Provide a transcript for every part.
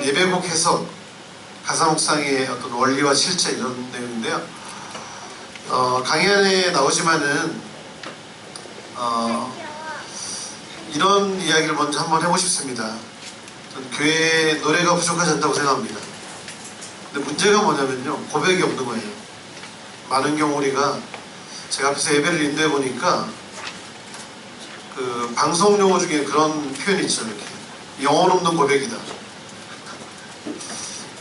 예배곡 해석, 가사 묵상의 어떤 원리와 실제 이런 내용인데요. 강의 안에 나오지만은 이런 이야기를 먼저 한번 해보고 싶습니다. 저는 교회에 노래가 부족하지 않다고 생각합니다. 근데 문제가 뭐냐면요, 고백이 없는 거예요. 많은 경우 우리가 제가 앞에서 예배를 인도해 보니까 그 방송 용어 중에 그런 표현이 있죠. 이렇게 영혼 없는 고백이다.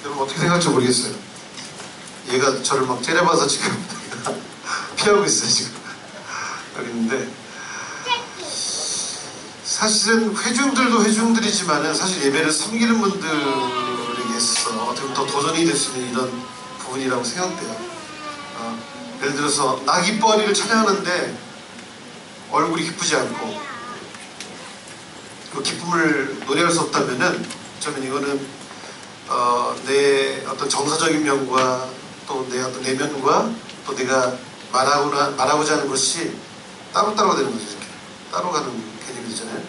여러분 어떻게 생각할지 모르겠어요. 얘가 저를 막 째려봐서 지금 피하고 있어요. 지금 여기 있는데, 사실은 회중들도 회중들이지만은 사실 예배를 섬기는 분들에게 있어서 어떻게 보면 더 도전이 될 수 있는 이런 부분이라고 생각돼요. 예를 들어서 나 기뻐하리를 찬양하는데 얼굴이 기쁘지 않고 그 기쁨을 노래할 수 없다면은 저는 이거는 내 어떤 정서적인 면과 또 내 어떤 내면과 또 내가 말하고자 하는 것이 따로따로가 되는 거죠. 이렇게 따로 가는 개념이 되잖아요.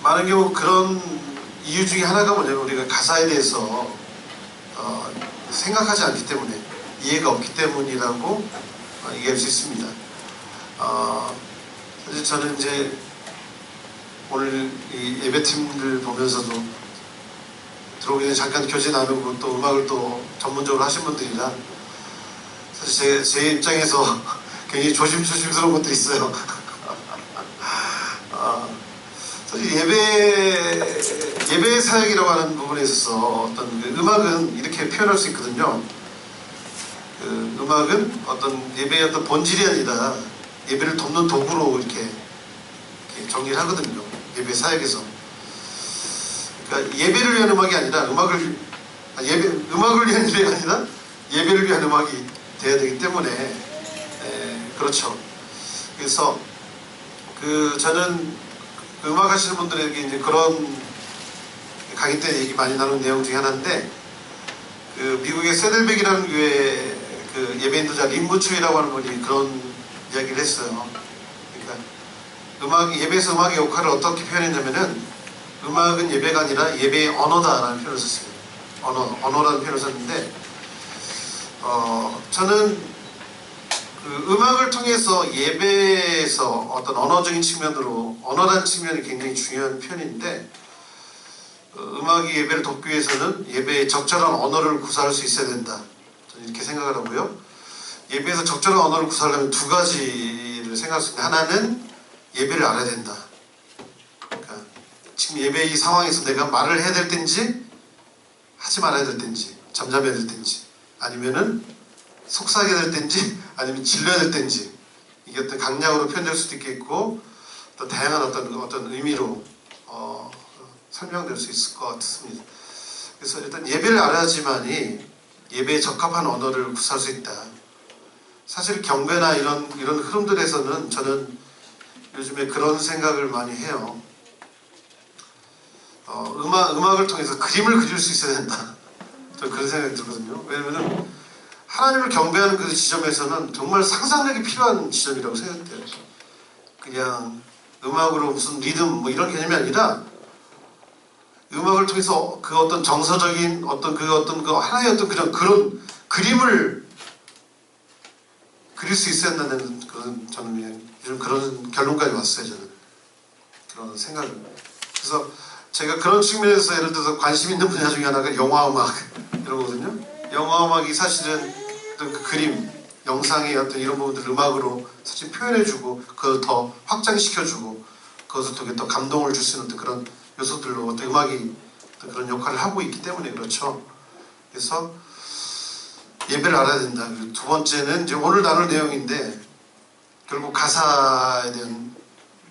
많은 경우 그런 이유 중에 하나가 뭐냐면 우리가 가사에 대해서 생각하지 않기 때문에, 이해가 없기 때문이라고 얘기할 수 있습니다. 사실 저는 이제 오늘 이 예배팀들 보면서도 들어오기 전에 잠깐 교제 나누고 또 음악을 또 전문적으로 하신 분들이라 사실 제 입장에서 굉장히 조심스러운 것도 있어요. 사실 예배 사역이라고 하는 부분에 있어서 어떤 그 음악은 이렇게 표현할 수 있거든요. 그 음악은 어떤 예배의 어떤 본질이 아니라 예배를 돕는 도구로 이렇게 정리를 하거든요. 예배 사역에서. 그러니까 예배를 위한 음악이 아니라 음악을 위한 예배가 아니라 예배를 위한 음악이 돼야 되기 때문에, 그렇죠. 그래서 저는 음악 하시는 분들에게 이제 그런 강의 때 얘기 많이 나눈 내용 중에 하나인데, 그 미국의 세들백이라는 교회 그 예배 인도자 림부추이라고 하는 분이 그런 이야기를 했어요. 그러니까 예배에서 음악의 역할을 어떻게 표현했냐면은, 음악은 예배가 아니라 예배의 언어다라는 표현을 썼어요. 언어라는 표현을 썼는데, 저는 그 음악을 통해서 예배에서 어떤 언어적인 측면으로, 언어라는 측면이 굉장히 중요한 편인데, 음악이 예배를 돕기 위해서는 예배에 적절한 언어를 구사할 수 있어야 된다. 저는 이렇게 생각을 하고요. 예배에서 적절한 언어를 구사하려면 두 가지를 생각할 수 있는데, 하나는 예배를 알아야 된다. 그러니까 지금 예배 이 상황에서 내가 말을 해야 될 텐지 하지 말아야 될 텐지, 잠잠해야 될 텐지, 아니면은 속삭여야 될 텐지, 아니면 질러야 될 텐지, 이게 어떤 강약으로 표현될 수도 있겠고 또 다양한 어떤 의미로 설명될 수 있을 것 같습니다. 그래서 일단 예배를 알아야지만이 예배에 적합한 언어를 구사할 수 있다. 사실 경배나 이런 흐름들에서는 저는 요즘에 그런 생각을 많이 해요. 음악을 통해서 그림을 그릴 수 있어야 된다. 저는 그런 생각이 들거든요. 왜냐면은 하나님을 경배하는 그 지점에서는 정말 상상력이 필요한 지점이라고 생각돼요. 그냥 음악으로 무슨 리듬 뭐 이런 개념이 아니라, 음악을 통해서 그 어떤 정서적인 그 하나의 어떤 그런 그림을 그릴 수 있어야 한다는 그런, 저는 요즘 그런 결론까지 왔어요. 저는 그런 생각을. 그래서 제가 그런 측면에서 예를 들어서 관심 있는 분야 중에 하나가 영화음악 이런 거거든요. 영화음악이 사실은 어떤 그 그림, 영상의 어떤 이런 부분들을 음악으로 사실 표현해주고 그걸 더 확장시켜주고 그것을 통해 더 감동을 줄 수 있는 어떤 그런 요소들로 어떤 음악이 어떤 그런 역할을 하고 있기 때문에 그렇죠. 그래서 예배를 알아야 된다. 그리고 두 번째는 이제 오늘 나눌 내용인데, 결국 가사에 대한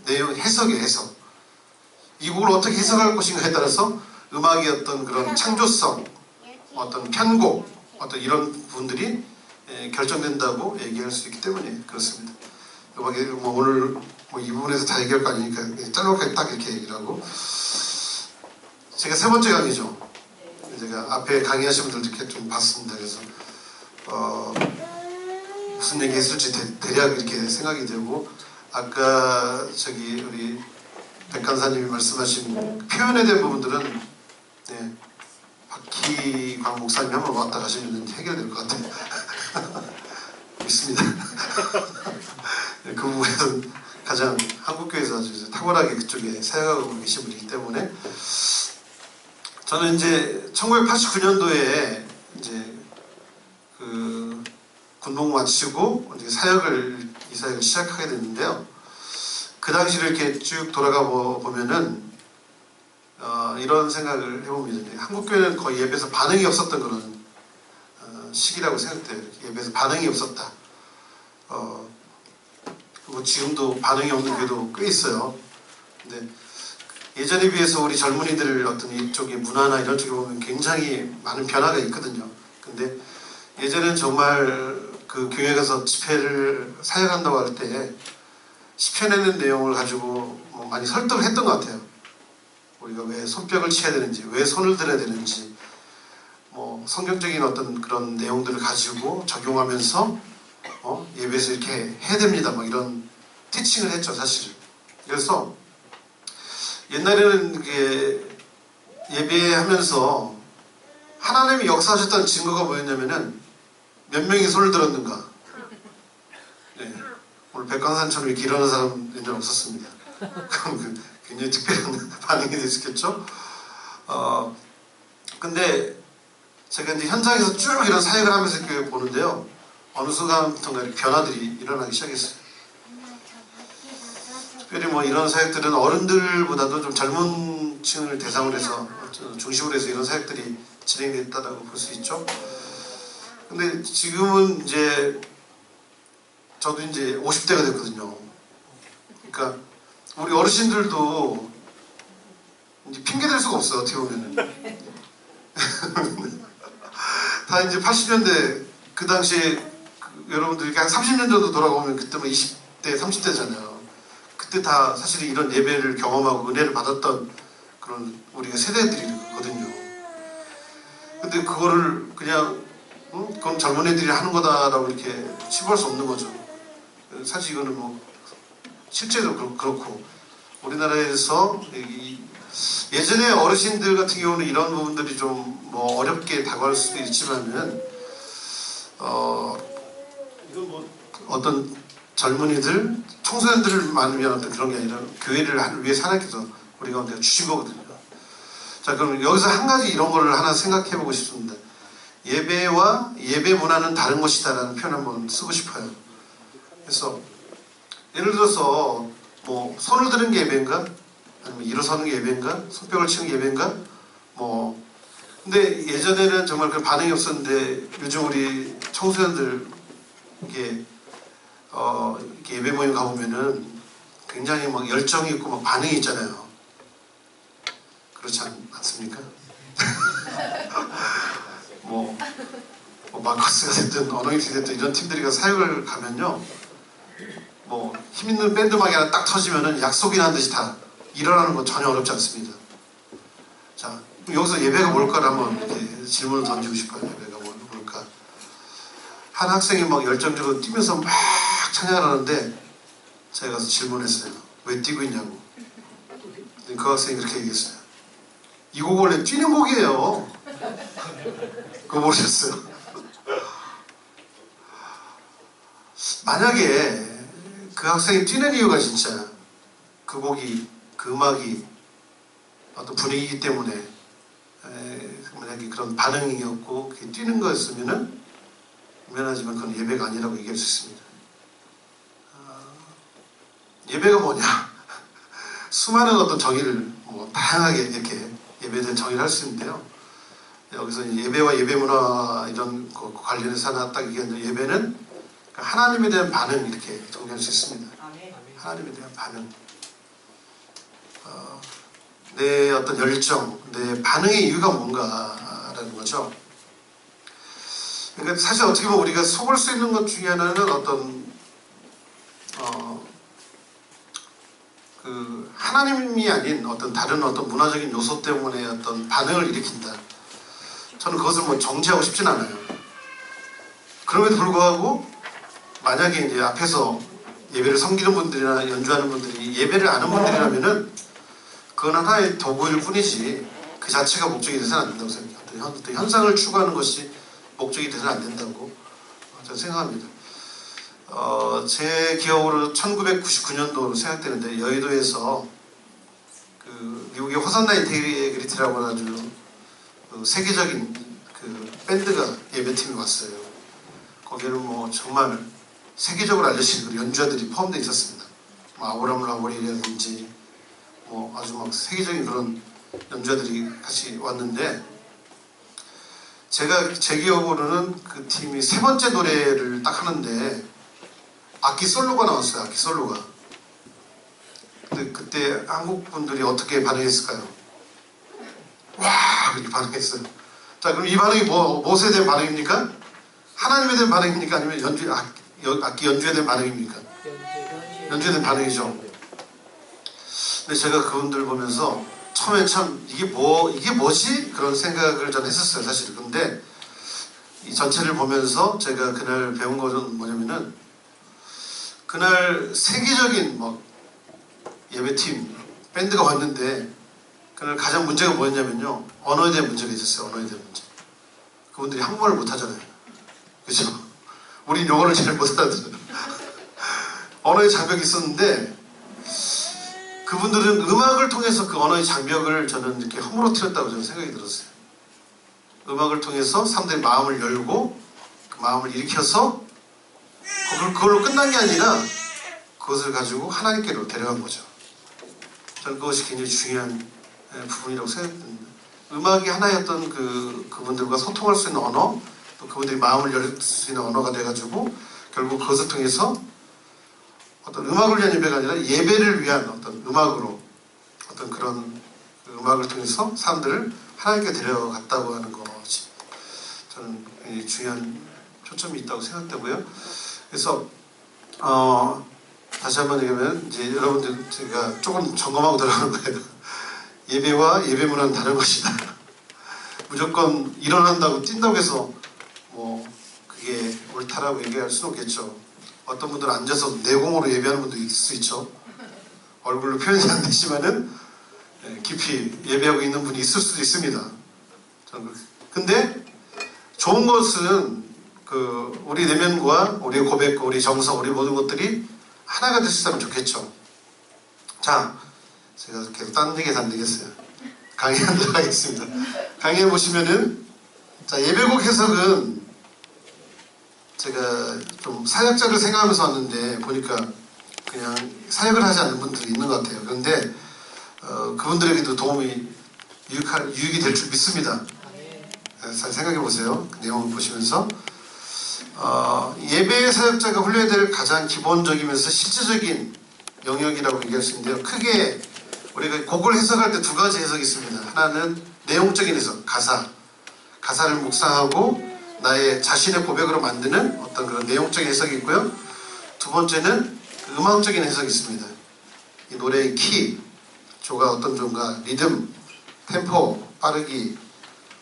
내용, 해석이에요. 해석. 이 곡을 어떻게 해석할 것인가에 따라서 음악의 어떤 그런 창조성, 어떤 편곡, 어떤 이런 부분들이 결정된다고 얘기할 수 있기 때문에 그렇습니다. 음악이 오늘 이 부분에서 다 얘기할 거 아니니까 짤막하게 딱 이렇게 얘기를 하고, 제가 세 번째 강의죠. 제가 앞에 강의하신 분들도 이렇게 좀 봤습니다. 그래서 무슨 얘기 했을지 대략 이렇게 생각이 되고, 아까 우리 백 간사님이 말씀하신 표현에 대한 부분들은 네, 박희광 목사님 한번 왔다 가시면 해결될 것 같아요. 믿습니다. 네, 그 부분에서는 가장 한국교회에서 아주 탁월하게 그쪽에 사역하고 계신 분이기 때문에 저는 이제 1989년도에 이제 그 군복 마치고 이제 이 사역을 시작하게 됐는데요. 그 당시를 이렇게 쭉 돌아가 보면은 이런 생각을 해봅니다. 한국교회는 거의 예배에서 반응이 없었던 그런 시기라고 생각돼요. 예배에서 반응이 없었다. 뭐 지금도 반응이 없는 교회도 꽤 있어요. 근데 예전에 비해서 우리 젊은이들 어떤 이쪽의 문화나 이런 쪽에 보면 굉장히 많은 변화가 있거든요. 근데 예전엔 정말 그 교회 가서 집회를 사역한다고 할 때 시편에는 내용을 가지고 뭐 많이 설득을 했던 것 같아요. 우리가 왜 손뼉을 쳐야 되는지, 왜 손을 들어야 되는지, 뭐 성경적인 어떤 그런 내용들을 가지고 적용하면서 예배에서 이렇게 해야 됩니다. 막 이런 티칭을 했죠, 사실. 그래서 옛날에는 이게 예배하면서 하나님이 역사하셨다는 증거가 뭐였냐면은 몇 명이 손을 들었는가. 네. 오늘 백광산처럼 이렇게 일어나는 사람 옛날에 없었습니다. 그럼 굉장히 특별한 반응이 됐었겠죠. 근데 제가 이제 현장에서 쭉 이런 사역을 하면서 이렇게 보는데요. 어느 순간부터 변화들이 일어나기 시작했어요. 특별히 뭐 이런 사역들은 어른들보다도 좀 젊은 층을 대상으로 해서 중심으로 해서 이런 사역들이 진행됐다고 볼 수 있죠. 근데 지금은 이제 저도 이제 50대가 됐거든요. 그러니까 우리 어르신들도 이제 핑계 댈 수가 없어요. 어떻게 보면은 다 이제 80년대 그 당시에 여러분들이 한 30년 정도 돌아보면 그때면 20대, 30대잖아요. 그때 다 사실 이런 예배를 경험하고 은혜를 받았던 그런 우리가 세대들이거든요. 근데 그거를 그냥 그건 젊은 애들이 하는 거다라고 이렇게 치부할 수 없는 거죠. 사실 이거는 뭐 실제로 그렇고 우리나라에서 예전에 어르신들 같은 경우는 이런 부분들이 좀 뭐 어렵게 다가올 수도 있지만은 이건 뭐 어떤 젊은이들, 청소년들을 만나면 어떤 그런 게 아니라 교회를 위해 하나님께서 우리 가운데 주신 거거든요. 자, 그럼 여기서 한 가지 이런 거를 하나 생각해 보고 싶습니다. 예배와 예배 문화는 다른 것이다라는 표현 한번 쓰고 싶어요. 그래서 예를 들어서 뭐 손을 드는 게 예배인가? 아니면 일어서는 게 예배인가? 손뼉을 치는 게 예배인가? 뭐 근데 예전에는 정말 그 반응이 없었는데 요즘 우리 청소년들 이게 이렇게 예배 모임 가보면은 굉장히 막 열정이 있고 막 반응이 있잖아요. 그렇지 않습니까? 뭐 마커스가 됐든 어노인팅이 됐든 이런 팀들이 사역을 가면요, 뭐 힘있는 밴드막이 하나 딱 터지면은 약속이라는 듯이 다 일어나는 건 전혀 어렵지 않습니다. 자, 여기서 예배가 뭘까를 한번 이렇게 질문을 던지고 싶어요. 예배가 뭘까? 한 학생이 막 열정적으로 뛰면서 막 찬양을 하는데 제가 가서 질문했어요. 왜 뛰고 있냐고. 그 학생이 그렇게 얘기했어요. 이 곡 원래 뛰는 곡이에요. 그거 모르셨어요? 만약에 그 학생이 뛰는 이유가 진짜 그 곡이, 그 음악이 어떤 분위기이기 때문에 만약에 그런 반응이었고 뛰는 거였으면은 미안하지만 그건 예배가 아니라고 얘기할 수 있습니다. 예배가 뭐냐? 수많은 어떤 정의를 뭐 다양하게 이렇게 예배에 대한 정의를 할 수 있는데요. 여기서 예배와 예배 문화 이런 거 관련해서 하나 딱 얘기했는데 예배는 하나님에 대한 반응 이렇게 정리할 수 있습니다. 하나님에 대한 반응. 내 어떤 열정, 내 반응의 이유가 뭔가라는 거죠. 그러니까 사실 어떻게 보면 우리가 속을 수 있는 것 중에 하나는 어떤 그 하나님이 아닌 어떤 다른 어떤 문화적인 요소 때문에 어떤 반응을 일으킨다. 저는 그것을 뭐 정지하고 싶진 않아요. 그럼에도 불구하고 만약에 이제 앞에서 예배를 섬기는 분들이나 연주하는 분들이 예배를 아는 분들이라면은 그건 하나의 도구일 뿐이지 그 자체가 목적이 되서는 안 된다고 생각합니다. 어떤 현상을 추구하는 것이 목적이 되서는 안 된다고 저는 생각합니다. 제 기억으로 1999년도로 생각되는데 여의도에서 그 미국의 호산나 인테그리티라고 아주 그 세계적인 그 밴드가 예배팀이 왔어요. 거기는 뭐 정말 세계적으로 알려진 그 연주자들이 포함되어 있었습니다. 뭐 아브람 라월이라든지 뭐 아주 막 세계적인 그런 연주자들이 같이 왔는데 제가 제 기억으로는 그 팀이 세 번째 노래를 딱 하는데 악기 솔로가 나왔어요. 악기 솔로가. 근데 그때 한국 분들이 어떻게 반응했을까요? 와! 이렇게 반응했어요. 자, 그럼 이 반응이 무엇에 대한 반응입니까? 하나님에 대한 반응입니까? 아니면 악기 연주에 대한 반응입니까? 연주에 대한 반응이죠. 근데 제가 그분들 보면서 처음에 참 이게 뭐지? 그런 생각을 전 했었어요, 사실은. 근데 이 전체를 보면서 제가 그날 배운 것은 뭐냐면은 그날 세계적인 뭐 예배팀 밴드가 왔는데 그날 가장 문제가 뭐였냐면요, 언어에 대한 문제가 있었어요. 언어에 대한 문제. 그분들이 한국말을 못하잖아요. 그죠? 우린 영어를 잘 못하더라고요. 언어의 장벽이 있었는데 그분들은 음악을 통해서 그 언어의 장벽을 저는 이렇게 허물어뜨렸다고 저는 생각이 들었어요. 음악을 통해서 사람들의 마음을 열고 그 마음을 일으켜서 그걸로 끝난 게 아니라 그것을 가지고 하나님께로 데려간 거죠. 저는 그것이 굉장히 중요한 부분이라고 생각합니다. 음악이 하나의 어떤 그분들과 소통할 수 있는 언어, 또 그분들이 마음을 열 수 있는 언어가 돼가지고 결국 그것을 통해서 어떤 음악을 위한 예배가 아니라 예배를 위한 어떤 음악으로 어떤 그런 음악을 통해서 사람들을 하나님께 데려갔다고 하는 것이 저는 굉장히 중요한 초점이 있다고 생각되고요. 그래서 다시 한번 얘기하면 이제 여러분들 제가 조금 점검하고 들어가는 거예요. 예배와 예배문화는 다른 것이다. 무조건 일어난다고 뛴다고 해서 뭐 그게 옳다라고 얘기할 수는 없겠죠. 어떤 분들은 앉아서 내공으로 예배하는 분도 있을 수 있죠. 얼굴로 표현이 안 되지만은 깊이 예배하고 있는 분이 있을 수도 있습니다. 근데 좋은 것은 우리 내면과 우리 고백과 우리 정서, 우리 모든 것들이 하나가 될 수 있다면 좋겠죠. 자, 제가 계속 딴 얘기해서 안 되겠어요. 강의 안 들어가겠습니다. 강의에 보시면은, 자, 예배곡 해석은 제가 좀 사역자를 생각하면서 왔는데, 보니까 그냥 사역을 하지 않는 분들이 있는 것 같아요. 그런데, 그분들에게도 도움이, 유익이 될 줄 믿습니다. 잘 생각해 보세요. 그 내용을 보시면서. 예배 사역자가 훈련해야 될 가장 기본적이면서 실제적인 영역이라고 얘기할 수 있는데요. 크게 우리가 곡을 해석할 때 두 가지 해석이 있습니다. 하나는 내용적인 해석, 가사를 묵상하고 나의 자신의 고백으로 만드는 어떤 그런 내용적인 해석이 있고요. 두 번째는 음악적인 해석이 있습니다. 이 노래의 키, 조가 어떤 조인가, 리듬, 템포, 빠르기,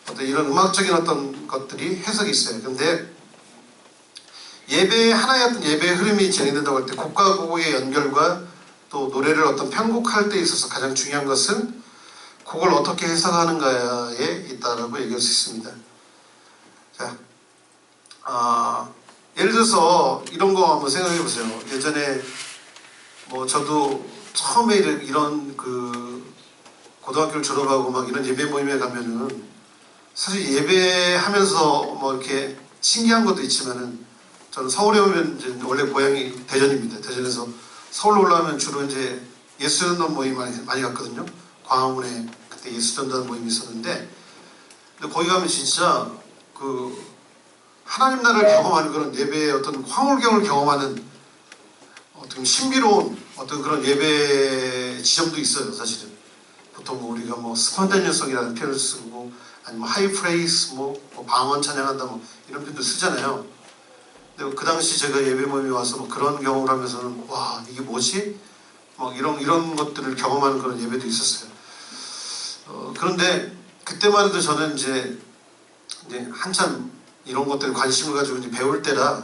어떤 이런 음악적인 어떤 것들이 해석이 있어요. 그런데 하나의 어떤 예배의 흐름이 진행된다고 할 때 곡과 곡의 연결과 또 노래를 어떤 편곡할 때 있어서 가장 중요한 것은 곡을 어떻게 해석하는가에 있다라고 얘기할 수 있습니다. 자, 예를 들어서 이런 거 한번 생각해 보세요. 예전에 뭐 저도 처음에 이런 고등학교를 졸업하고 막 이런 예배 모임에 가면은 사실 예배하면서 뭐 이렇게 신기한 것도 있지만은 저는 서울에 오면 이제 원래 고향이 대전입니다. 대전에서 서울로 올라오면 주로 이제 예수전단 모임 많이 갔거든요. 광화문에 그때 예수전단 모임이 있었는데, 근데 거기 가면 진짜 하나님 나라를 경험하는 그런 예배의 어떤 황홀경을 경험하는 어떤 신비로운 어떤 그런 예배 지점도 있어요, 사실은. 보통 우리가 뭐 스펀테니어성이라는 표현을 쓰고 아니면 하이프레이스 방언 찬양한다 이런 표현도 쓰잖아요. 근데 그 당시 제가 예배 모임에 와서 그런 경험을 하면서는 와, 이게 뭐지? 이런 것들을 경험하는 그런 예배도 있었어요. 그런데 그때만 해도 저는 이제 한참 이런 것들에 관심을 가지고 이제 배울 때라,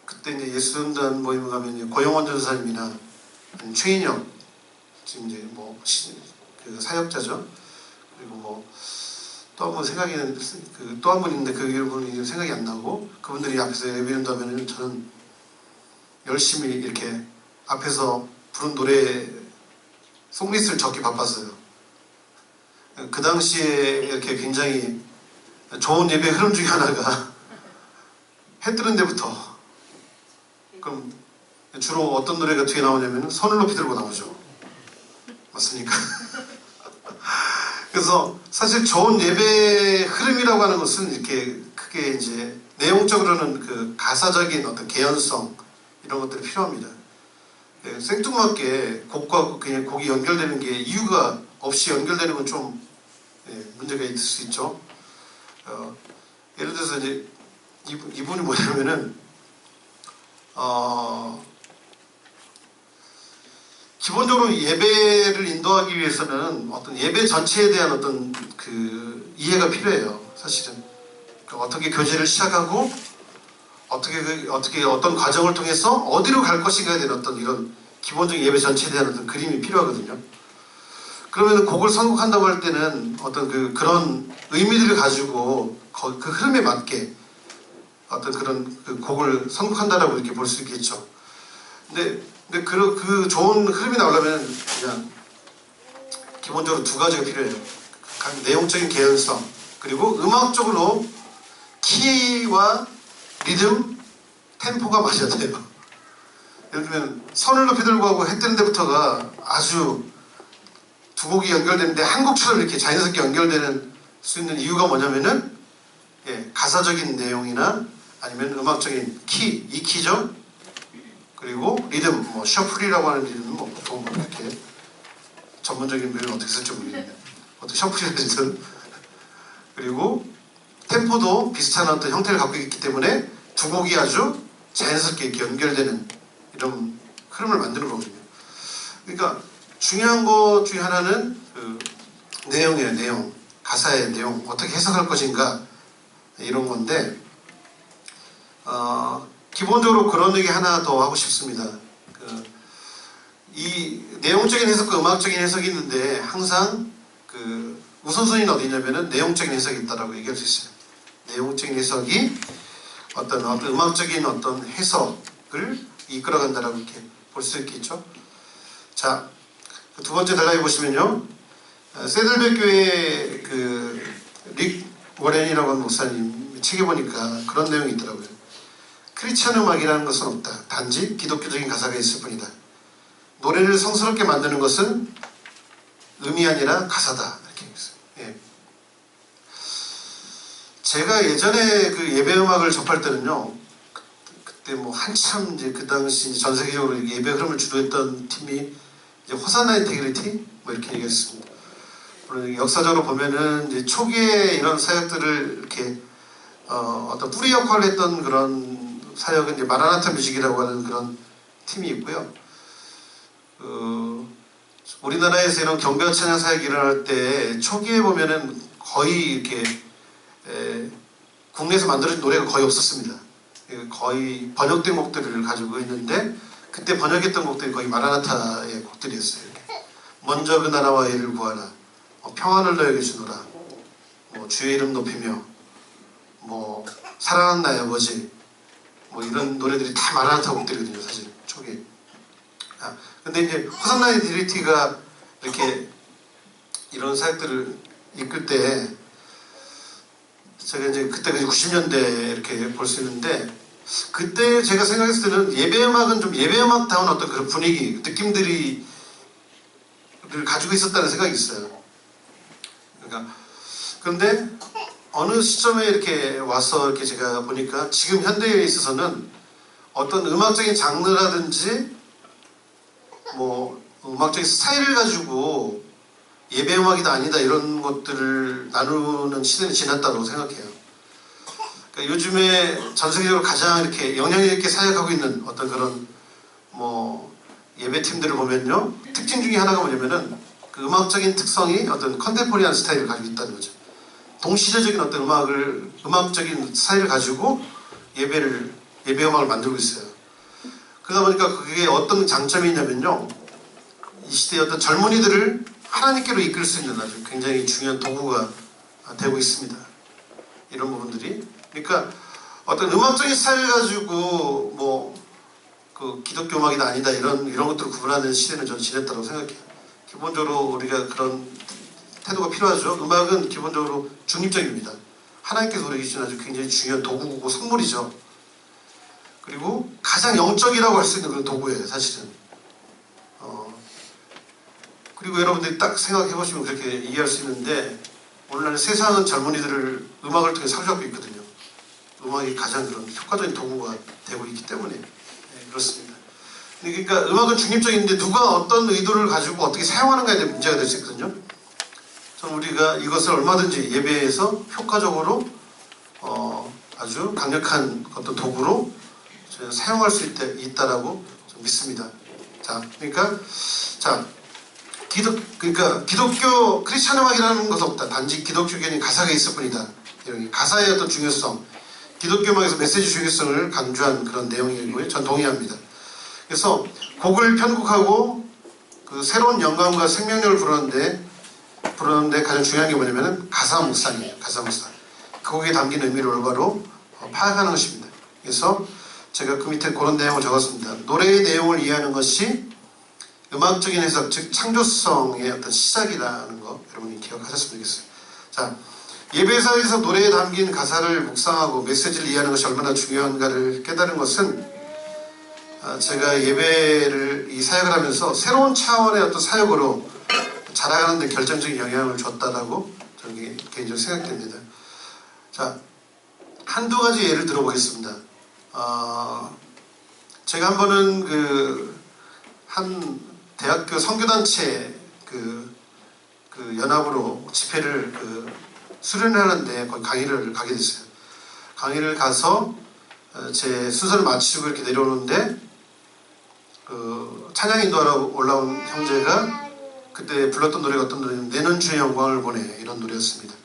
그때 이제 예수전단 모임을 가면 이제 고영원 전사님이나 최인영 지금 이제 그 사역자죠. 그리고 뭐 또 한 분 생각이 또 한 분 있는데 그 분이 생각이 안 나고 그분들이 앞에서 예배인도 하면은 저는 열심히 이렇게 앞에서 부른 노래 송리스를 적기 바빴어요. 그 당시에 이렇게 굉장히 좋은 예배 흐름 중에 하나가 해 뜨는 데부터 그럼 주로 어떤 노래가 뒤에 나오냐면 손을 높이 들고 나오죠. 맞습니까? 그래서 사실 좋은 예배 흐름이라고 하는 것은 이렇게 크게 이제 내용적으로는 그 가사적인 어떤 개연성 이런 것들이 필요합니다. 생뚱맞게 곡과 그냥 곡이 연결되는 게 이유가 없이 연결되는 건 좀 문제가 있을 수 있죠. 예를 들어서 이제 이분이 뭐냐면은 기본적으로 예배를 인도하기 위해서는 어떤 예배 전체에 대한 어떤 그 이해가 필요해요. 사실은 그러니까 어떻게 교제를 시작하고 어떻게 어떤 과정을 통해서 어디로 갈 것인가에 대한 어떤 이런 기본적인 예배 전체에 대한 어떤 그림이 필요하거든요. 그러면 곡을 선곡한다고 할 때는 어떤 그런 의미들을 가지고 그 흐름에 맞게 어떤 그런 그 곡을 선곡한다라고 이렇게 볼 수 있겠죠. 근데 그 좋은 흐름이 나오려면 그냥 기본적으로 두 가지가 필요해요. 내용적인 개연성 그리고 음악적으로 키와 리듬, 템포가 맞아야 돼요. 예를 들면 선을 높이 들고 하고 해 뜨는 데부터가 아주 두 곡이 연결되는데 한 곡처럼 이렇게 자연스럽게 연결되는 수 있는 이유가 뭐냐면은 가사적인 내용이나 아니면 음악적인 키, 이 키죠. 그리고 리듬, 뭐 셔플이라고 하는 리듬은 뭐 보통 뭐 이렇게 전문적인 표현을 어떻게 쓸지 모르겠네요. 어떤 셔플이라는 리듬 그리고 템포도 비슷한 어떤 형태를 갖고 있기 때문에 두 곡이 아주 자연스럽게 이렇게 연결되는 이런 흐름을 만드는 거거든요. 그러니까 중요한 것 중에 하나는 그 내용이에요. 내용, 가사의 내용, 어떻게 해석할 것인가 이런 건데 기본적으로 그런 얘기 하나 더 하고 싶습니다. 이 내용적인 해석과 음악적인 해석이 있는데 항상 그 우선순위는 어디냐면은 내용적인 해석이 있다라고 얘기할 수 있어요. 내용적인 해석이 어떤 음악적인 어떤 해석을 이끌어간다라고 이렇게 볼 수 있겠죠. 자, 두 번째 단락에 보시면요, 세들백 교회 릭 워렌이라고 하는 목사님 책에 보니까 그런 내용이 있더라고요. 크리스천 음악이라는 것은 없다. 단지 기독교적인 가사가 있을 뿐이다. 노래를 성스럽게 만드는 것은 음이 아니라 가사다. 이렇게 했어요. 예. 제가 예전에 그 예배 음악을 접할 때는요, 그때 뭐 한참 이제 그 당시 전 세계적으로 예배 흐름을 주도했던 팀이 이제 호산나 인테그리티 뭐 이렇게 얘기했습니다. 물론 역사적으로 보면은 이제 초기에 이런 사역들을 이렇게 어떤 뿌리 역할을 했던 그런 사역은 이제 마라나타 뮤직이라고 하는 그런 팀이 있고요. 우리나라에서 이런 경배와 찬양 사역이 일어날 때 초기에 보면은 거의 이렇게 국내에서 만들어진 노래가 거의 없었습니다. 거의 번역된 곡들을 가지고 있는데 그때 번역했던 곡들이 거의 마라나타의 곡들이었어요. 먼저 그 나라와 의를 구하라, 평안을 너에게 주노라, 주의 이름 높이며, 사랑하는 나의 아버지, 이런 노래들이 다 마라나타 곡들이거든요, 사실 초기에. 근데 이제 호산나의 디리티가 이렇게 이런 사역들을 이끌 때 제가 이제 그때가 90년대 이렇게 볼 수 있는데 그때 제가 생각했을 때는 예배음악은 좀 예배음악다운 어떤 그런 분위기, 느낌들을 가지고 있었다는 생각이 있어요. 그러니까 그런데 어느 시점에 이렇게 와서 이렇게 제가 보니까 지금 현대에 있어서는 어떤 음악적인 장르라든지 음악적인 스타일을 가지고 예배음악이다 아니다 이런 것들을 나누는 시대는 지났다고 생각해요. 그러니까 요즘에 전 세계적으로 가장 이렇게 영향력 있게 사역하고 있는 어떤 그런 예배팀들을 보면요, 특징 중에 하나가 뭐냐면은 그 음악적인 특성이 어떤 컨템포리한 스타일을 가지고 있다는 거죠. 동시대적인 어떤 음악적인 스타일을 가지고 예배음악을 만들고 있어요. 그러다 보니까 그게 어떤 장점이 있냐면요, 이 시대의 어떤 젊은이들을 하나님께로 이끌 수 있는 아주 굉장히 중요한 도구가 되고 있습니다. 이런 부분들이. 그러니까 어떤 음악적인 스타일을 가지고 뭐 그 기독교 음악이다 아니다 이런 것들을 구분하는 시대는 저는 지냈다고 생각해요. 기본적으로 우리가 그런 태도가 필요하죠. 음악은 기본적으로 중립적입니다. 하나님께서 우리에게 주신 아주 굉장히 중요한 도구고 선물이죠. 그리고 가장 영적이라고 할 수 있는 그런 도구예요, 사실은. 그리고 여러분들이 딱 생각해 보시면 그렇게 이해할 수 있는데, 오늘날 세상은 젊은이들을 음악을 통해 사로잡고 있거든요. 음악이 가장 그런 효과적인 도구가 되고 있기 때문에. 네, 그렇습니다. 그러니까 음악은 중립적인데 누가 어떤 의도를 가지고 어떻게 사용하는가에 대한 문제가 될 수 있거든요. 저는 우리가 이것을 얼마든지 예배에서 효과적으로 아주 강력한 어떤 도구로 사용할 수 있다라고 믿습니다. 자, 그러니까 기독교 크리스찬 음악이라는 것은 없다. 단지 기독교계는 가사가 있을 뿐이다. 가사의 어떤 중요성, 기독교 음악에서 메시지 중요성을 강조한 그런 내용이고요. 전 동의합니다. 그래서 곡을 편곡하고 그 새로운 영감과 생명력을 부르는데 가장 중요한 게 뭐냐면은 가사 묵상이에요. 가사 묵상. 그 곡에 담긴 의미를 올바로 파악하는 것입니다. 그래서 제가 그 밑에 그런 내용을 적었습니다. 노래의 내용을 이해하는 것이 음악적인 해석, 즉 창조성의 어떤 시작이라는 거 여러분이 기억하셨으면 좋겠어요. 자, 예배사에서 노래에 담긴 가사를 묵상하고 메시지를 이해하는 것이 얼마나 중요한가를 깨달은 것은 제가 예배를 이 사역을 하면서 새로운 차원의 어떤 사역으로 자라가는 데 결정적인 영향을 줬다라고 저는 개인적으로 생각됩니다. 자, 한두 가지 예를 들어보겠습니다. 제가 한 번은 한 대학교 선교단체 그 연합으로 집회를 수련을 하는데 거기 강의를 가게 됐어요. 강의를 가서 제 순서를 마치고 이렇게 내려오는데 찬양 인도하러 올라온 형제가 그때 불렀던 노래가 어떤 노래냐면 내는 주의 영광을 보내 이런 노래였습니다.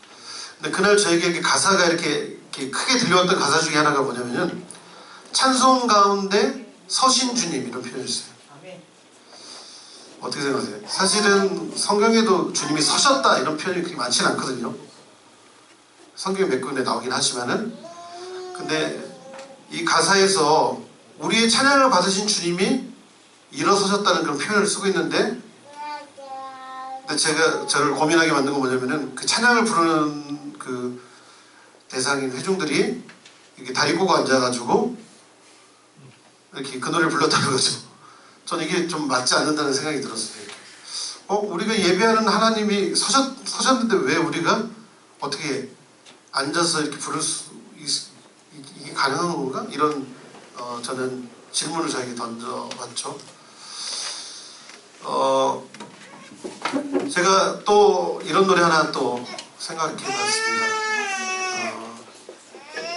근데 그날 저에게 이렇게 가사가 이렇게 크게 들려왔던 가사 중에 하나가 뭐냐면은 찬송 가운데 서신 주님 이런 표현이었어요. 어떻게 생각하세요? 사실은 성경에도 주님이 서셨다 이런 표현이 그렇게 많지는 않거든요. 성경 몇 군데 나오긴 하지만은 근데 이 가사에서 우리의 찬양을 받으신 주님이 일어서셨다는 그런 표현을 쓰고 있는데 근데 제가 저를 고민하게 만든 건 뭐냐면은 그 찬양을 부르는 그 대상인 회중들이 이렇게 다리 꼬고 앉아가지고 이렇게 그 노래를 불렀다는 거죠. 저는 이게 좀 맞지 않는다는 생각이 들었어요. 우리가 예배하는 하나님이 서셨는데 왜 우리가 어떻게 앉아서 이렇게 부를 이게 가능한 건가? 이런 저는 질문을 저에게 던져봤죠. 제가 또 이런 노래 하나 또 생각해봤습니다.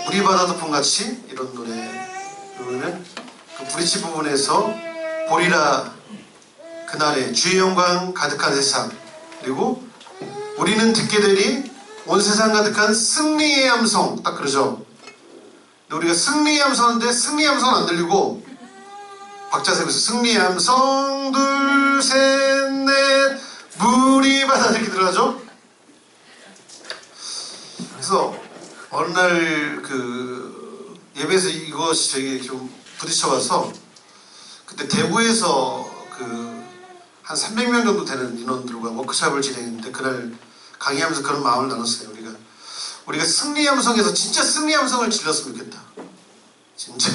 우리 바다 덮음같이 이런 노래 그러면 그 브릿지 부분에서 보리라 그날에 주의 영광 가득한 세상 그리고 우리는 듣게 되리 온 세상 가득한 승리의 함성 딱 그러죠. 근데 우리가 승리의 함성 하는데 승리의 함성은 안 들리고 박자 세면서 승리의 함성 둘 셋 넷 물이 바다 이렇게 들어가죠. 그래서 어느 날 예배에서 이것이 저에게 좀 부딪혀와서 그때 대구에서 한 300명 정도 되는 인원들과 워크숍을 진행했는데 그날 강의하면서 그런 마음을 나눴어요. 우리가 승리 함성에서 진짜 승리 함성을 질렀으면 좋겠다. 진짜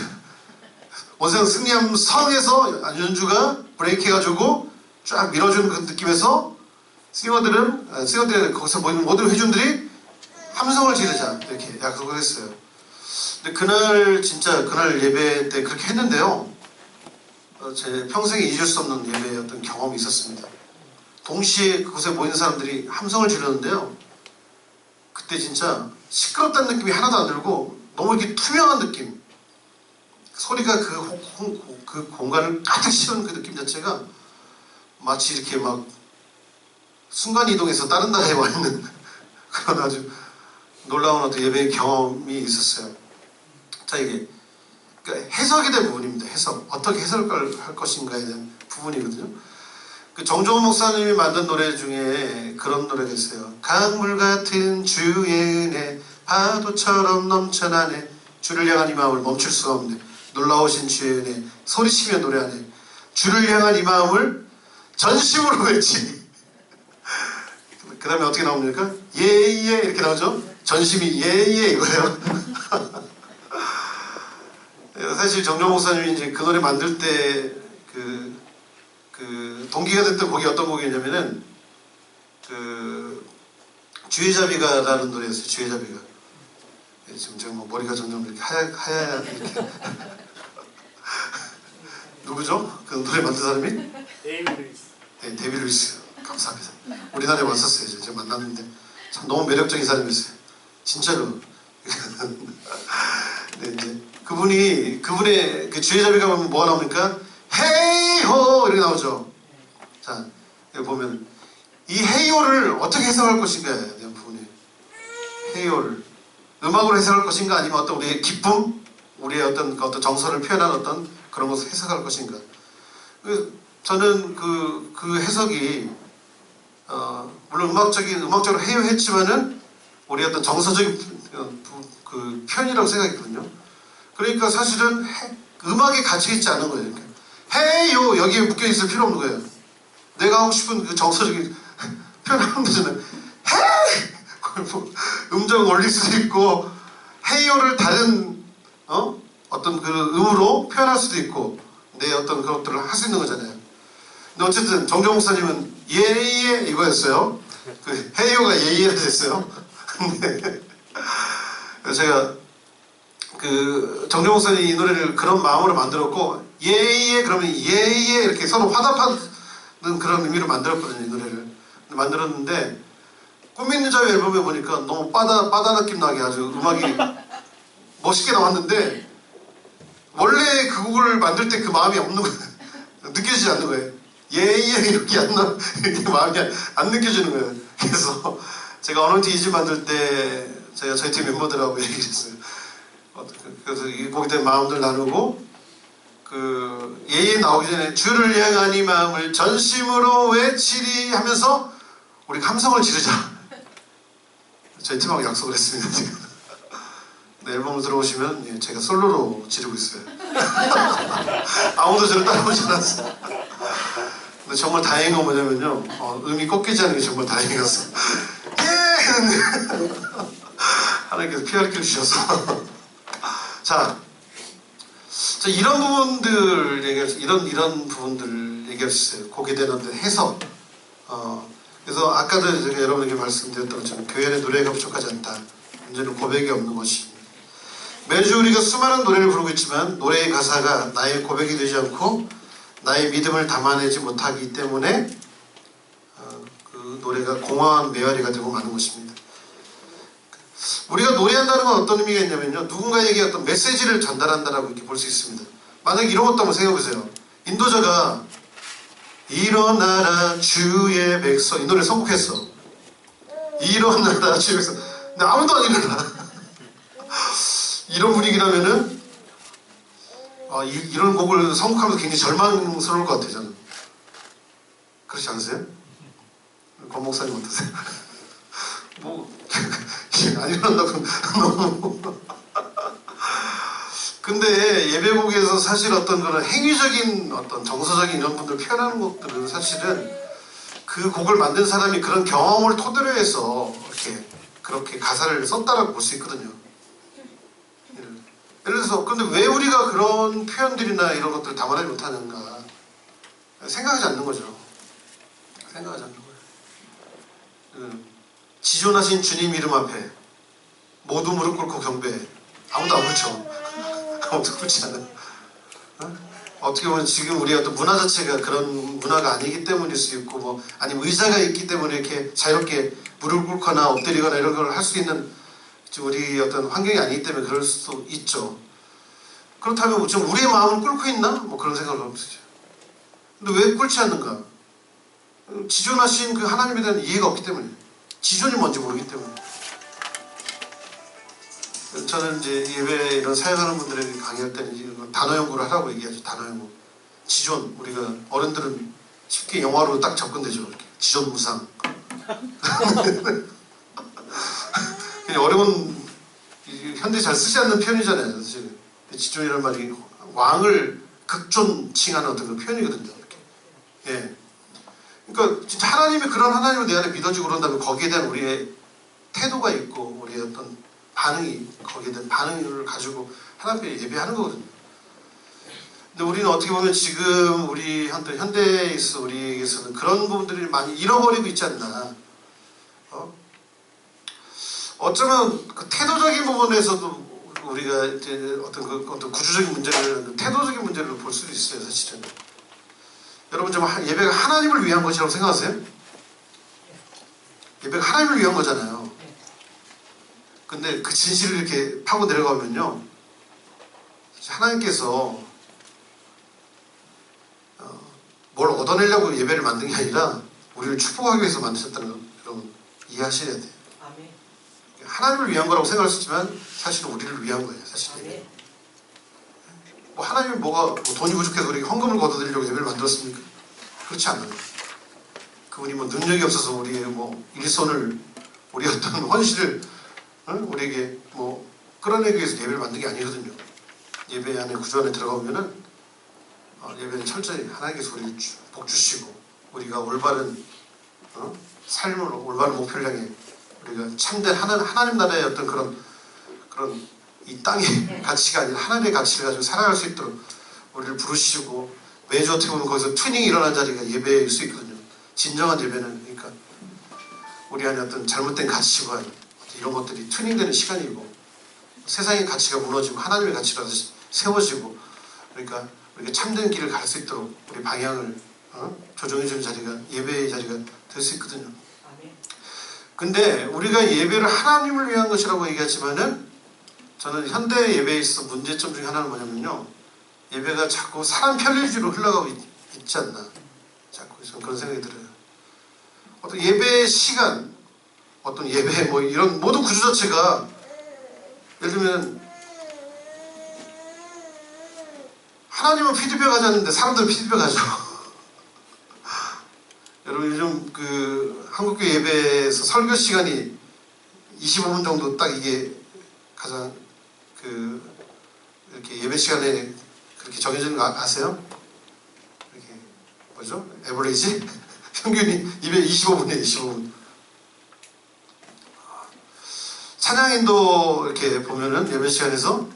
원생 승리 함성에서 연주가 브레이크 해가지고 쫙 밀어주는 그 느낌에서 싱어들이 거기서 모이는 모든 회중들이 함성을 지르자 이렇게 약속을 했어요. 근데 그날 예배 때 그렇게 했는데요. 제 평생에 잊을 수 없는 예배의 어떤 경험이 있었습니다. 동시에 그곳에 모인 사람들이 함성을 지르는데요. 그때 진짜 시끄럽다는 느낌이 하나도 안 들고 너무 이렇게 투명한 느낌. 소리가 그 공간을 가득 채운 그 느낌 자체가 마치 이렇게 막 순간이동해서 다른 나라에 와 있는 그런 아주 놀라운 어떤 예배의 경험이 있었어요. 자, 이게 그러니까 해석에 대한 부분입니다. 해석. 어떻게 해석을 할 것인가에 대한 부분이거든요. 그 정종원 목사님이 만든 노래 중에 그런 노래가 있어요. 강물 같은 주의 은혜 파도처럼 넘쳐나네 주를 향한 이 마음을 멈출 수가 없네 놀라우신 주의 은혜 소리치며 노래하네 주를 향한 이 마음을 전심으로 외치니 그 다음에 어떻게 나옵니까? 예예 이렇게 나오죠? 전심이 예예 이거예요. 사실 정종 목사님이 이제 그 노래 만들 때 그 동기가 됐던 곡이 어떤 곡이냐면은 그 주의자비가라는 노래였어요. 주의자비가. 지금 제가 뭐 머리가 점점 이렇게 하야 이렇게 누구죠? 그 노래 만든 사람이? 데이비 루이스. 네, 데이비 루이스. 감사합니다. 우리나라에 왔었어요. 제가 만났는데 참 너무 매력적인 사람이었어요. 진짜로. 네, 이제 그분의 그 주의자비가 보면 뭐가 나옵니까? 헤이호 이렇게 나오죠. 자 여기 보면 이 헤이호를 어떻게 해석할 것인가에 대한 부분이 헤이호를 음악으로 해석할 것인가 아니면 어떤 우리의 기쁨, 우리의 어떤 정서를 표현한 어떤 그런 것을 해석할 것인가. 저는 그 해석이 물론 음악적으로 헤이호했지만은 우리 어떤 정서적인 그 표현이라고 생각했거든요. 그러니까 사실은 음악에 갇혀 있지 않은 거예요. 이렇게. 헤이요 여기에 묶여 있을 필요 없는 거예요. 내가 하고 싶은 그 정서적인 표현하면 되잖아요. 헤이 음정 올릴 수도 있고 헤이요를 다른 어떤 그 음으로 표현할 수도 있고 내 어떤 그것들을 할 수 있는 거잖아요. 근데 어쨌든 정종 목사님은 예예 이거였어요. 그 헤이요가 예예가 됐어요. 근데 제가 그 정종 목사님이 이 노래를 그런 마음으로 만들었고 예예 그러면 예예 이렇게 서로 화답하는 그런 의미로 만들었거든요. 이 노래를 만들었는데 꿈 있는 자유 앨범에 보니까 너무 바다 느낌 나게 아주 음악이 멋있게 나왔는데 원래 그 곡을 만들 때 그 마음이 없는 거예요. 느껴지지 않는 거예요. 예예 이렇게 이렇게 마음이 안 느껴지는 거예요. 그래서 제가 어너인팅 이즈 만들 때 제가 저희 팀 멤버들하고 얘기를 했어요. 그래서 이 곡에 대한 마음들 나누고 그 예예 나오기 전에 주를 향한 이 마음을 전심으로 외치리 하면서 우리 함성을 지르자. 저희 팀하고 약속을 했습니다. 지금. 네, 앨범을 들어오시면 제가 솔로로 지르고 있어요. 아무도 저를 따라오지 않았어요. 근데 정말 다행인 건 뭐냐면요. 음이 꺾이지 않은 게 정말 다행이었어요. 예! 하나님께서 피아르키를 주셔서 자 이런 부분들 이런 부분들 얘기할 수 있어요. 곡에 대한 해석. 그래서 아까도 제가 여러분에게 말씀드렸던 것처럼 교회 안에 노래가 부족하지 않다. 문제는 고백이 없는 것입니다. 매주 우리가 수많은 노래를 부르고 있지만 노래의 가사가 나의 고백이 되지 않고 나의 믿음을 담아내지 못하기 때문에 그 노래가 공허한 메아리가 되고 마는 것입니다. 우리가 노래한다는 건 어떤 의미가 있냐면요. 누군가에게 어떤 메시지를 전달한다라고 이렇게 볼 수 있습니다. 만약에 이런 것도 한번 생각해보세요. 인도자가 일어나라 주의 백성 이 노래를 선곡했어. 일어나라 주의 백성. 근데 아무도 안 일어나. 이런 분위기라면은 이런 곡을 선곡하면서 굉장히 절망스러울 것 같아요. 저는. 그렇지 않으세요? 권 목사님 어떠세요? 뭐 안 일어난다고 너무 근데 예배곡에서 사실 어떤 그런 행위적인 어떤 정서적인 이런 분들 표현하는 것들은 사실은 그 곡을 만든 사람이 그런 경험을 토대로 해서 이렇게 그렇게 가사를 썼다라고 볼 수 있거든요. 예를 들어서 근데 왜 우리가 그런 표현들이나 이런 것들을 담아내지 못하는가 생각하지 않는 거죠. 생각하지 않는 거예요. 지존하신 주님 이름 앞에 모두 무릎 꿇고 경배해. 아무도 안 꿇죠. 아무도 꿇지 않아요. 어떻게 보면 지금 우리 어떤 문화 자체가 그런 문화가 아니기 때문일 수 있고 뭐 아니면 의자가 있기 때문에 이렇게 자유롭게 무릎 꿇거나 엎드리거나 이런 걸 할 수 있는 우리 어떤 환경이 아니기 때문에 그럴 수도 있죠. 그렇다면 지금 우리의 마음을 꿇고 있나? 뭐 그런 생각을 하면 되죠. 근데 왜 꿇지 않는가? 지존하신 그 하나님에 대한 이해가 없기 때문에 지존이 뭔지 모르기 때문에 저는 이제 예배 이런 사역하는 분들에게 강의할 때는 단어 연구를 하라고 얘기하죠. 단어 연구. 지존 우리가 어른들은 쉽게 영화로 딱 접근되죠. 이렇게. 지존무상. 그냥 어려운 현대 잘 쓰지 않는 표현이잖아요. 사실 지존이라는 말이 왕을 극존칭하는 어떤 그 표현이거든요. 이렇게. 예. 그러니까 진짜 하나님이 그런 하나님을 내 안에 믿어지고 그런다면 거기에 대한 우리의 태도가 있고 우리의 어떤 반응이 거기에 대한 반응을 가지고 하나님 앞에 예배하는 거거든요. 근데 우리는 어떻게 보면 지금 우리 현대에 있어 우리에게서는 그런 부분들이 많이 잃어버리고 있지 않나. 어쩌면 그 태도적인 부분에서도 우리가 이제 어떤 구조적인 문제를 태도적인 문제를 볼 수도 있어요, 사실은. 여러분 좀 예배가 하나님을 위한 것이라고 생각하세요? 예배가 하나님을 위한 거잖아요. 근데 그 진실을 이렇게 파고 내려가면요, 하나님께서 뭘 얻어내려고 예배를 만든 게 아니라 우리를 축복하기 위해서 만드셨다는 걸 여러분 이해하셔야 돼요. 아멘. 하나님을 위한 거라고 생각할 수 있지만 사실은 우리를 위한 거예요. 사실 예배. 뭐 하나님이 뭐 돈이 부족해서 우리에게 헌금을 걷어들이려고 예배를 만들었습니까? 그렇지 않아요. 그분이 뭐 능력이 없어서 우리의 뭐 일손을 우리의 어떤 헌신을 우리에게 뭐 끌어내기 위해서 예배를 만든 게 아니거든요. 예배 안에 구조 안에 들어가면은 예배는 철저히 하나님께서 우리를 복 주시고 우리가 올바른 삶을 올바른 목표를 향해 우리가 참된 하나님 나라의 어떤 그런 이 땅의 가치가 아니라 하나님의 가치를 가지고 살아갈 수 있도록 우리를 부르시고 매주 어떻게 보면 거기서 튜닝이 일어난 자리가 예배일 수 있거든요. 진정한 예배는 그러니까 우리 안에 어떤 잘못된 가치관 이런 것들이 튜닝되는 시간이고 세상의 가치가 무너지고 하나님의 가치가 세워지고 그러니까 우리가 참된 길을 갈 수 있도록 우리 방향을 조정해주는 자리가 예배의 자리가 될 수 있거든요. 근데 우리가 예배를 하나님을 위한 것이라고 얘기하지만은 저는 현대 예배에 있어 문제점 중에 하나는 뭐냐면요, 예배가 자꾸 사람 편리주의로 흘러가고 있지 않나, 자꾸 저는 그런 생각이 들어요. 어떤 예배의 시간, 어떤 예배 뭐 이런 모든 구조 자체가 예를 들면 하나님은 피드백하지 않는데 사람들은 피드백하죠. 여러분 요즘 그 한국교회 예배에서 설교 시간이 25분 정도 딱 이게 가장 그 이렇게 예배 시간에 그렇게 정해지는 거 아세요? 이렇게 뭐죠? 에버리지? 평균이 25분이에요. 25분. 찬양인도 이렇게 보면은 예배 시간에서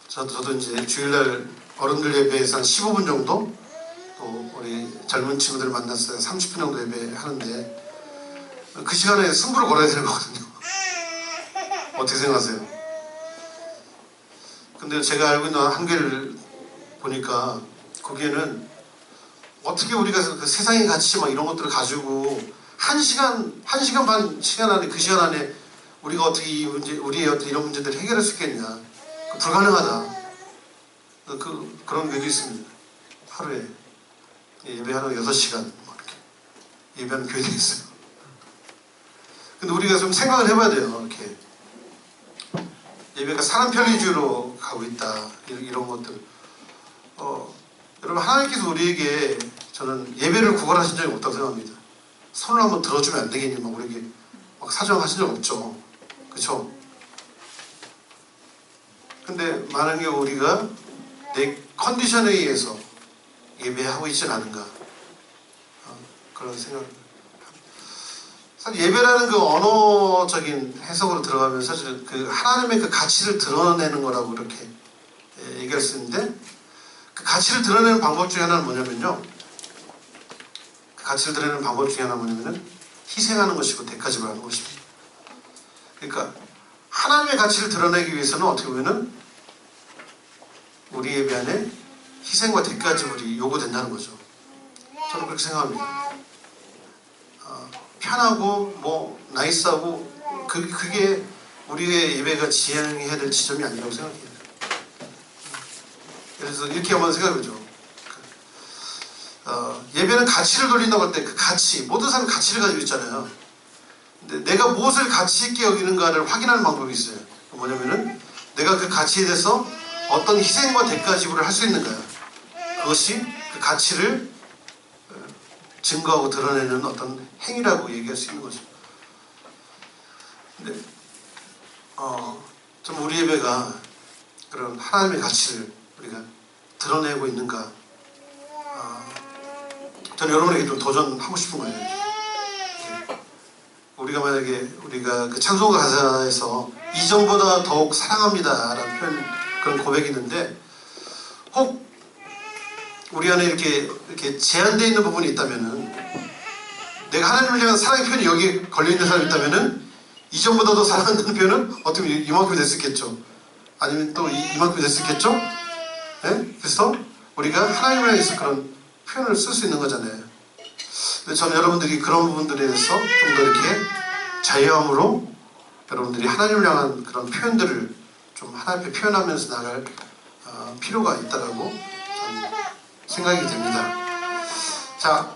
저도 이제 주일날 어른들 예배에서 한 15분 정도, 또 우리 젊은 친구들 만나서 30분 정도 예배하는데 그 시간에 승부를 걸어야 되는 거거든요. 어떻게 생각하세요? 근데 제가 알고 있는 한계를 보니까 거기에는 어떻게 우리가 그 세상의 가치 막 이런 것들을 가지고 한 시간 반 시간 안에 그 시간 안에 우리가 어떻게 이 문제, 우리의 어떤 이런 문제들을 해결할 수 있겠냐? 불가능하다. 그런 교회도 있습니다. 하루에 예배하는 6시간 이렇게 예배하는 교회도 있어요. 근데 우리가 좀 생각을 해봐야 돼요. 이렇게 예배가 사람 편리주의로 가고 있다. 이런 것들. 여러분 하나님께서 우리에게 저는 예배를 구걸하신 적이 없다고 생각합니다. 손을 한번 들어주면 안 되겠니? 막 우리에게 막 사정하신 적 없죠. 그렇죠? 근데 많은 경우 우리가 내 컨디션에 의해서 예배하고 있지는 않은가, 그런 생각입니다. 사실 예배라는 그 언어적인 해석으로 들어가면 사실 그 하나님의 그 가치를 드러내는 거라고 이렇게 얘기할 수 있는데, 그 가치를 드러내는 방법 중에 하나는 뭐냐면요, 그 가치를 드러내는 방법 중에 하나는 뭐냐면은 희생하는 것이고 대가 지불하는 것입니다. 그러니까 하나님의 가치를 드러내기 위해서는 어떻게 보면은 우리 예배 안에 희생과 대가 지불이 요구된다는 거죠. 저는 그렇게 생각합니다. 편하고 뭐 나이스하고 그게 우리의 예배가 지향해야 될 지점이 아니라고 생각해요. 그래서 이렇게 한번 생각해보죠. 예배는 가치를 돌린다고 할 때 그 가치, 모든 사람은 가치를 가지고 있잖아요. 근데 내가 무엇을 가치 있게 여기는가를 확인하는 방법이 있어요. 뭐냐면은 내가 그 가치에 대해서 어떤 희생과 대가 지불을 할 수 있는가요? 그것이 그 가치를 증거하고 드러내는 어떤 행위라고 얘기할 수 있는 거죠. 근데 좀 우리 예배가 그런 하나님의 가치를 우리가 드러내고 있는가, 저는 여러분에게 좀 도전하고 싶은 거예요. 우리가 만약에 우리가 그 찬송가 가사에서 이전보다 더욱 사랑합니다라는 표현, 그런 고백이 있는데, 혹 우리 안에 이렇게 제한되어 있는 부분이 있다면은, 내가 하나님을 향한 사랑의 표현이 여기에 걸려있는 사람이 있다면은, 이전보다 더 사랑한다는 표현은 어떻게 보면 이만큼이 될 수 있겠죠. 아니면 또 이만큼이 될 수 있겠죠. 네? 그래서 우리가 하나님을 향해서 그런 표현을 쓸 수 있는 거잖아요. 근데 저는 여러분들이 그런 부분들에 대해서 좀 더 이렇게 자유함으로 여러분들이 하나님을 향한 그런 표현들을 좀 하나님 앞에 표현하면서 나갈 필요가 있다라고 저는 생각이 됩니다. 자,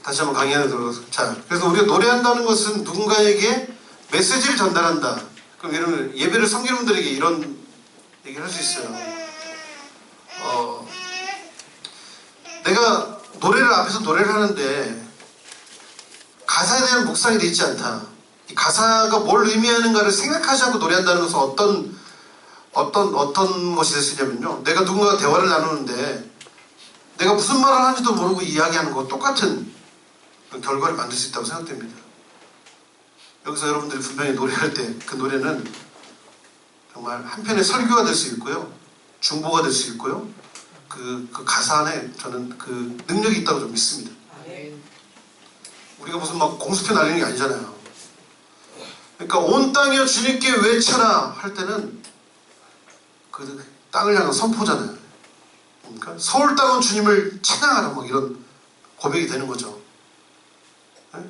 다시 한번 강의 안에 들어가서, 자, 그래서 우리가 노래한다는 것은 누군가에게 메시지를 전달한다. 그럼 여러분 예배를 섬기는 분들에게 이런 얘기를 할 수 있어요. 내가 노래를 앞에서 노래를 하는데 가사에 대한 묵상이 되어 있지 않다. 이 가사가 뭘 의미하는가를 생각하지 않고 노래한다는 것은 어떤 것이 될 수 있냐면요, 내가 누군가와 대화를 나누는데 내가 무슨 말을 하는지도 모르고 이야기하는 것 똑같은 결과를 만들 수 있다고 생각됩니다. 여기서 여러분들이 분명히 노래할 때 그 노래는 정말 한편의 설교가 될 수 있고요, 중보가 될 수 있고요, 그 가사 안에 저는 그 능력이 있다고 좀 믿습니다. 우리가 무슨 막 공수표 날리는 게 아니잖아요. 그러니까 온 땅이여 주님께 외쳐라 할 때는 그 땅을 향한 선포잖아요. 그러니까 서울 땅은 주님을 찬양하라, 뭐 이런 고백이 되는 거죠. 네?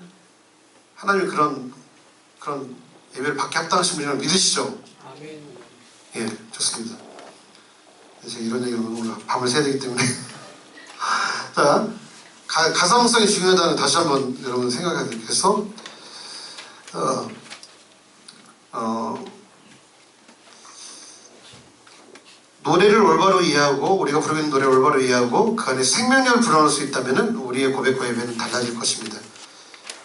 하나님이 그런 예배를 받게 합당하신 분이라고 믿으시죠? 아멘. 예, 좋습니다. 제가 이런 얘기를 오늘 밤을 새야 되기 때문에 자, 가사성이 중요하다는 다시 한번 여러분 생각하게 돼서 노래를 올바로 이해하고, 우리가 부르고 있는 노래를 올바로 이해하고 그 안에 생명력을 불어넣을 수 있다면 우리의 고백과 예배는 달라질 것입니다.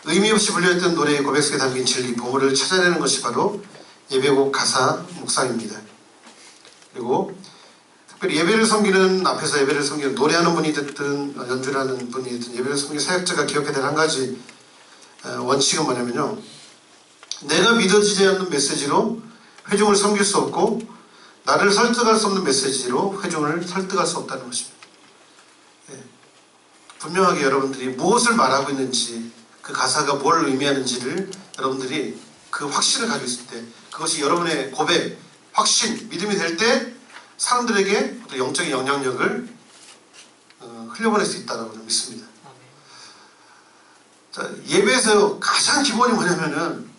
의미 없이 불려있던 노래의 고백 속에 담긴 진리, 보물을 찾아내는 것이 바로 예배곡 가사 묵상입니다. 그리고 특별히 예배를 섬기는, 앞에서 예배를 섬기는 노래하는 분이 됐든 연주를 하는 분이 됐든 예배를 섬기는 사역자가 기억해야 될 한 가지 원칙은 뭐냐면요, 내가 믿어지지 않는 메시지로 회중을 섬길 수 없고 나를 설득할 수 없는 메시지로 회중을 설득할 수 없다는 것입니다. 예. 분명하게 여러분들이 무엇을 말하고 있는지, 그 가사가 뭘 의미하는지를 여러분들이 그 확신을 가지고 있을 때, 그것이 여러분의 고백, 확신, 믿음이 될 때 사람들에게 어떤 영적인 영향력을 흘려보낼 수 있다고 믿습니다. 자, 예배에서 가장 기본이 뭐냐면은,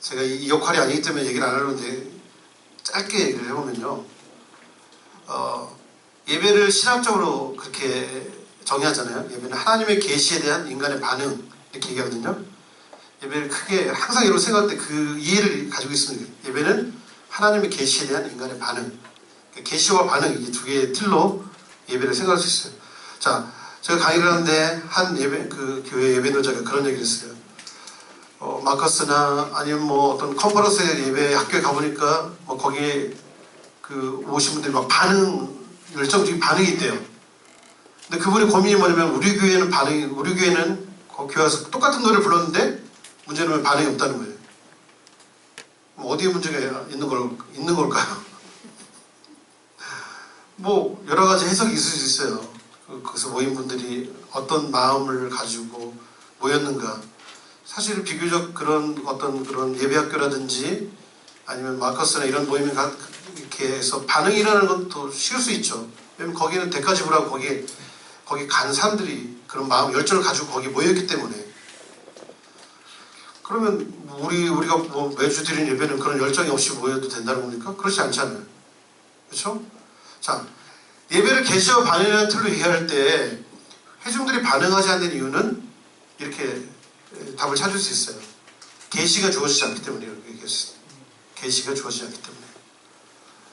제가 이 역할이 아니기 때문에 얘기를 안 하는데 짧게 얘기를 해보면요, 예배를 신학적으로 그렇게 정의하잖아요. 예배는 하나님의 계시에 대한 인간의 반응, 이렇게 얘기하거든요. 예배를 크게 항상 여러분 생각할 때 그 이해를 가지고 있습니다. 예배는 하나님의 계시에 대한 인간의 반응, 계시와 반응, 이 두 개의 틀로 예배를 생각할 수 있어요. 자, 제가 강의를 하는데 한 교회 예배 노자가 그런 얘기를 했어요. 마커스나 아니면 뭐 어떤 컨퍼런스 예배 학교에 가보니까 뭐 거기에 오신 분들이 막 열정적인 반응이 있대요. 근데 그분의 고민이 뭐냐면, 우리 교회는 거기 와서 똑같은 노래를 불렀는데 문제는 왜 반응이 없다는 거예요. 어디에 문제가 있는 걸까요? 뭐 여러 가지 해석이 있을 수 있어요. 거기서 모인 분들이 어떤 마음을 가지고 모였는가. 사실 비교적 그런 예배학교라든지 아니면 마커스나 이런 모임에 이렇게 해서 반응이 일어나는 것도 쉬울 수 있죠. 왜냐면 거기는 대가 지불하고 거기 간 사람들이 그런 마음, 열정을 가지고 거기 모였기 때문에. 그러면 우리가 뭐 매주 드리는 예배는 그런 열정이 없이 모여도 된다는 겁니까? 그렇지 않잖아요. 그렇죠? 자, 예배를 계시와 반응이라는 틀로 이해할 때 회중들이 반응하지 않는 이유는 이렇게 답을 찾을 수 있어요. 계시가 주어지지 않기 때문에 이렇게 얘기했어요. 계시가 주어지지 않기 때문에.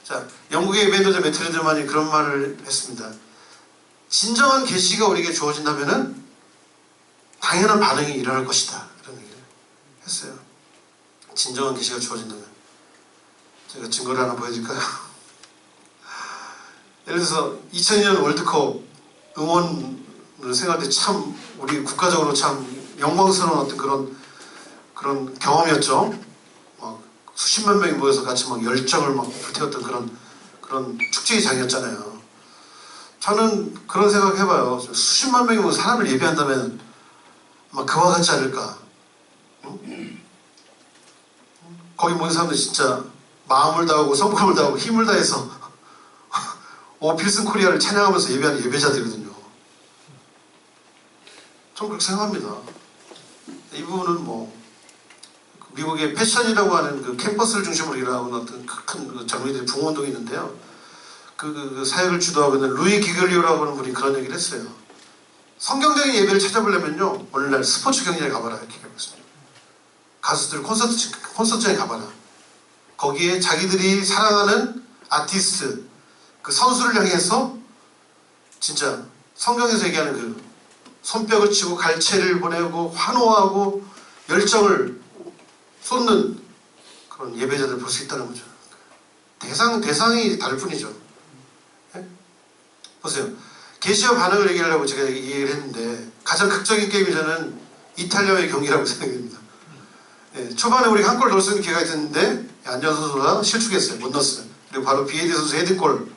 자, 영국의 예배노자 매트리드만이 그런 말을 했습니다. 진정한 계시가 우리에게 주어진다면은 당연한 반응이 일어날 것이다. 이런 얘기를 했어요. 진정한 계시가 주어진다면. 제가 증거를 하나 보여드릴까요? 예를 들어서 2002년 월드컵 응원을 생각할 때 참 우리 국가적으로 참 영광스러운 어떤 그런 경험이었죠. 막 수십만 명이 모여서 같이 막 열정을 막 불태웠던 그런 축제의 장이었잖아요. 저는 그런 생각 해봐요. 수십만 명이 모여서 사람을 예배한다면 아마 그와 같지 않을까. 응? 거기 모인 사람들 진짜 마음을 다하고 성품을 다하고 힘을 다해서 오 필승 코리아를 찬양하면서 예배하는 예배자들이거든요. 전 그렇게 생각합니다. 이 부분은 뭐 미국의 패션이라고 하는 그 캠퍼스를 중심으로 일하는 어떤 큰 젊은이들의 붕운동이 있는데요. 그 사역을 주도하고 있는 루이 기글리오라고 하는 분이 그런 얘기를 했어요. 성경적인 예배를 찾아보려면요, 오늘날 스포츠 경기장에 가봐라 이렇게 얘기하고 있습니다. 가수들 콘서트장에 가봐라. 거기에 자기들이 사랑하는 아티스트, 그 선수를 향해서 진짜 성경에서 얘기하는 그 손뼉을 치고 갈채를 보내고 환호하고 열정을 쏟는 그런 예배자들을 볼 수 있다는 거죠. 대상이 다를 뿐이죠. 네? 보세요. 계시와 반응을 얘기하려고 제가 얘기를 했는데 가장 극적인 게임이 저는 이탈리아의 경기라고 생각합니다. 네, 초반에 우리 한 골 넣을 수 있는 기회가 있었는데 안전 선수가 실축했어요. 못 넣었어요. 그리고 바로 비에디 선수 헤딩골.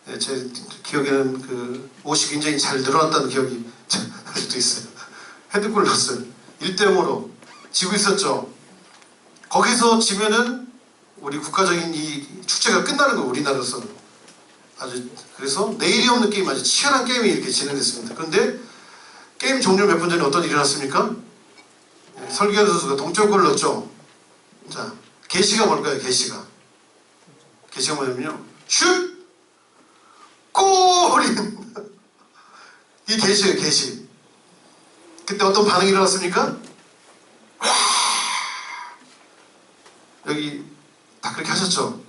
네, 제 기억에는 그 옷이 굉장히 잘 늘어났다는 기억이 아직도 있어요. 헤딩골 넣었어요. 1대0으로 지고 있었죠. 거기서 지면은 우리 국가적인 이 축제가 끝나는 거예요. 우리나라에서는. 아주 그래서 내일이 없는 게임, 아주 치열한 게임이 이렇게 진행됐습니다. 그런데 게임 종료 몇 분 전에 어떤 일이 났습니까? 네, 설기현 선수가 동점골을 넣었죠. 자, 계시가 뭘까요? 계시가 뭐냐면요, 슛! 골인! 이 계시예요, 계시. 그때 어떤 반응이 일어났습니까? 여기 다 그렇게 하셨죠?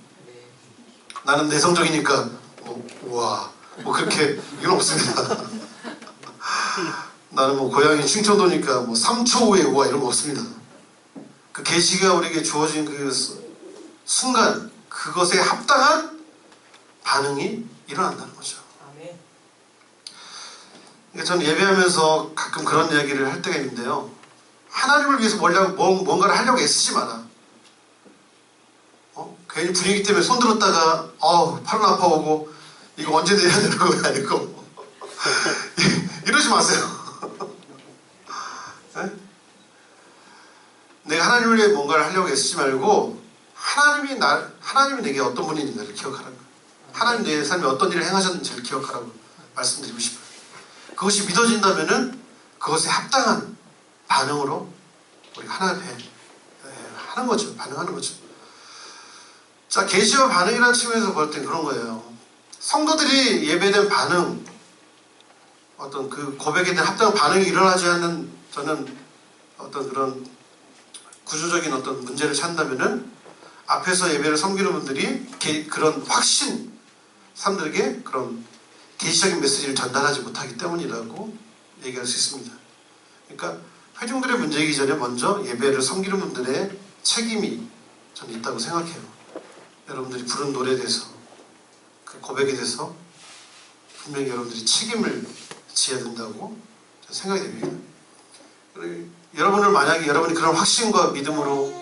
나는 내성적이니까 우와 뭐 그렇게 이건 없습니다. 나는 뭐 고향이 충청도니까 뭐 3초 후에 우와 이런 거 없습니다. 그 계시가 우리에게 주어진 그 순간 그것에 합당한 반응이 일어난다는 거죠. 그러니까 저는 예배하면서 가끔 그런 이야기를 할 때가 있는데요. 하나님을 위해서 뭔가를 하려고 애쓰지 마라. 괜히 분위기 때문에 손 들었다가 팔은 아파오고 이거 언제 내야 되는 거 아니고 이러지 마세요. 네? 내가 하나님을 위해 뭔가를 하려고 애쓰지 말고 하나님이 내게 어떤 분인지를 기억하라고. 하나님 내 삶에 어떤 일을 행하셨는지를 기억하라고 말씀드리고 싶어요. 그것이 믿어진다면은 그것에 합당한 반응으로 우리가 하나님 앞에 하는 거죠. 반응하는 거죠. 자, 계시와 반응이라는 측면에서 볼 땐 그런 거예요. 성도들이 예배된 반응, 어떤 그 고백에 대한 합당한 반응이 일어나지 않는 저는 어떤 그런 구조적인 어떤 문제를 찾는다면은 앞에서 예배를 섬기는 분들이 그런 확신, 사람들에게 그런 계시적인 메시지를 전달하지 못하기 때문이라고 얘기할 수 있습니다. 그러니까 회중들의 문제이기 전에 먼저 예배를 섬기는 분들의 책임이 저는 있다고 생각해요. 여러분들이 부른 노래에 대해서, 그 고백에 대해서 분명히 여러분들이 책임을 지어야 된다고 생각이 됩니다. 여러분을 만약에 여러분이 그런 확신과 믿음으로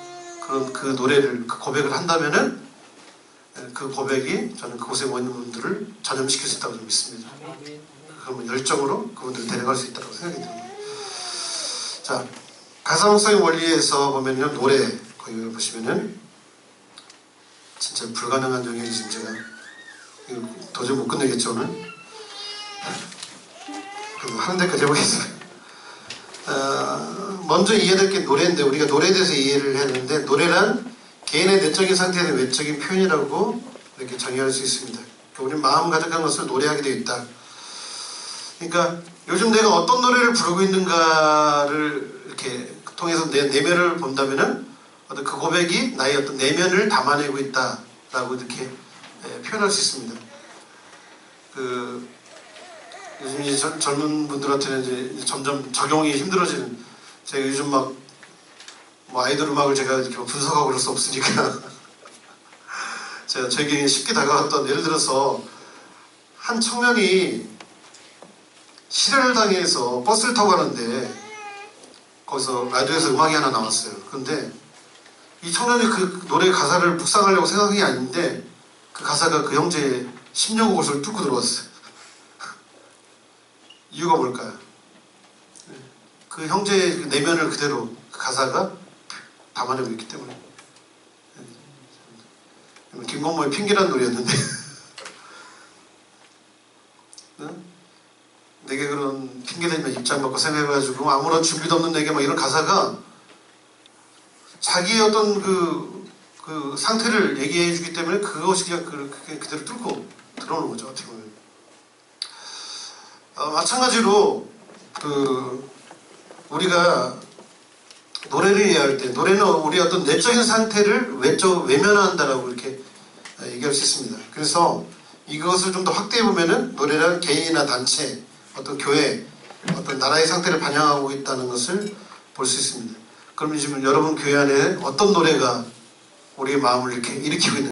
그 노래를, 그 고백을 한다면은 그 고백이 저는 그곳에 모이는 분들을 전염시킬 수 있다고 좀 믿습니다. 그러면 열정으로 그분들을 데려갈 수 있다고 생각이 듭니다. 자, 가사 묵상의 원리에서 보면요, 노래 거기 보시면은 진짜 불가능한 영역이 지금 제가 이거 도저히 못 끝내겠죠 오늘? 하는 데까지 해보겠습니다. 먼저 이해될 게 노래인데 우리가 노래에 대해서 이해를 했는데 노래란 개인의 내적인 상태에 대한 외적인 표현이라고 이렇게 정의할 수 있습니다. 우리는 마음 가득한 것을 노래하게 되어 있다. 그러니까 요즘 내가 어떤 노래를 부르고 있는가를 이렇게 통해서 내 내면을 본다면은 어떤 그 고백이 나의 어떤 내면을 담아내고 있다라고 이렇게 표현할 수 있습니다. 요즘 이제 젊은 분들한테는 이제 점점 적용이 힘들어지는, 제가 요즘 막 뭐 아이돌 음악을 제가 이렇게 분석하고 그럴 수 없으니까 제가 저에게 쉽게 다가왔던, 예를 들어서 한 청년이 실현을 당해서 버스를 타고 가는데 거기서 라디오에서 음악이 하나 나왔어요. 근데 이 청년이 그 노래 가사를 묵상하려고 생각한 게 아닌데 그 가사가 그 형제의 심령 곳을 뚫고 들어왔어요. 이유가 뭘까요? 그 형제의 내면을 그대로 그 가사가 담아내고 있기 때문에. 김건모의 핑계라는 노래였는데 내게 그런 핑계대면 입장 바꿔 생각해가지고 아무런 준비도 없는 내게 막 이런 가사가 자기의 어떤 그 상태를 얘기해 주기 때문에 그것이 그냥 그대로 뚫고 들어오는 거죠. 어떻게 보면. 마찬가지로 우리가 노래를 이해할 때 노래는 우리 어떤 내적인 상태를 외면한다라고 이렇게 얘기할 수 있습니다. 그래서 이것을 좀 더 확대해 보면은 노래란 개인이나 단체, 어떤 교회, 어떤 나라의 상태를 반영하고 있다는 것을 볼 수 있습니다. 그럼 지금 여러분 교회 안에 어떤 노래가 우리의 마음을 이렇게 일으키고 있는지